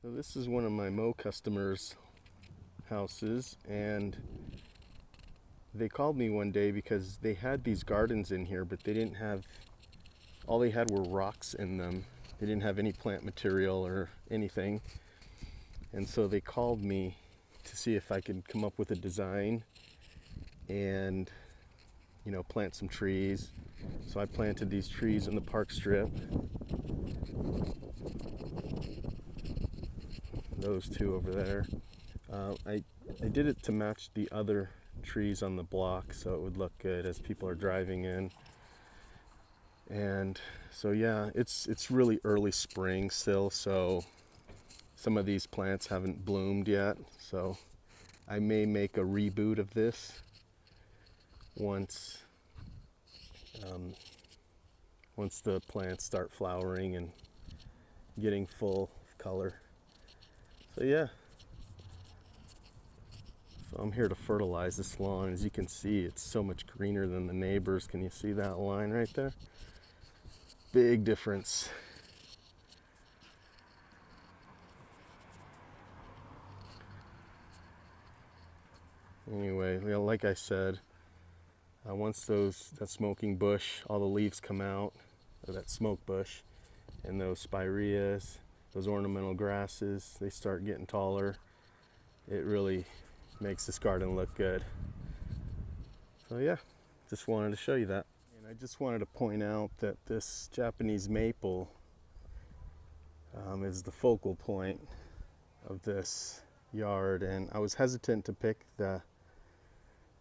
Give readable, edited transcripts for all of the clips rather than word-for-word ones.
So this is one of my Mo customers' houses, and they called me one day because they had these gardens in here, but they didn't have, all they had were rocks in them. They didn't have any plant material or anything. And so they called me to see if I could come up with a design and, you know, plant some trees. So I planted these trees in the park strip. Those two over there. I did it to match the other trees on the block so it would look good as people are driving in. And so yeah, it's really early spring still, so some of these plants haven't bloomed yet. So I may make a reboot of this once the plants start flowering and getting full color. So yeah, so I'm here to fertilize this lawn. As you can see, it's so much greener than the neighbors. Can you see that line right there? Big difference. Anyway, you know, like I said, once that smoking bush, all the leaves come out, or that smoke bush, and those spireas, those ornamental grasses, they start getting taller, it really makes this garden look good. So yeah, just wanted to show you that. And I just wanted to point out that this Japanese maple is the focal point of this yard, and I was hesitant to pick the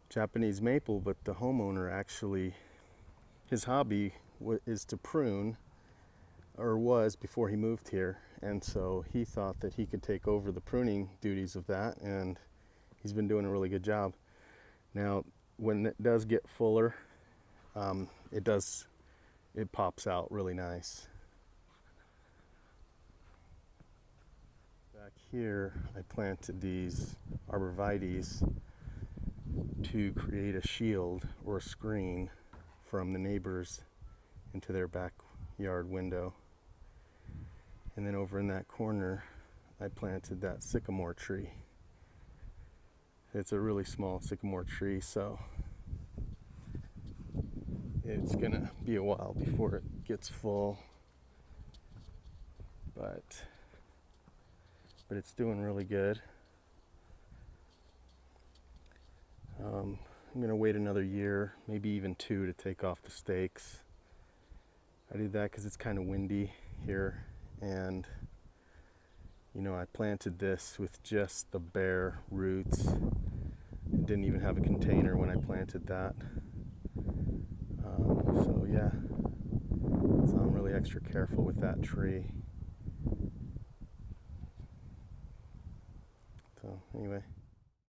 Japanese maple, but the homeowner actually, his hobby is to prune, or was before he moved here, and so he thought that he could take over the pruning duties of that, and he's been doing a really good job. Now when it does get fuller, it pops out really nice. Back here I planted these arborvitaes to create a shield or a screen from the neighbors into their backyard window. And then over in that corner I planted that sycamore tree. It's a really small sycamore tree, so it's gonna be a while before it gets full, but it's doing really good. I'm gonna wait another year, maybe even 2, to take off the stakes. I did that because it's kind of windy here, and you know, I planted this with just the bare roots. It didn't even have a container when I planted that. So yeah, so I'm really extra careful with that tree.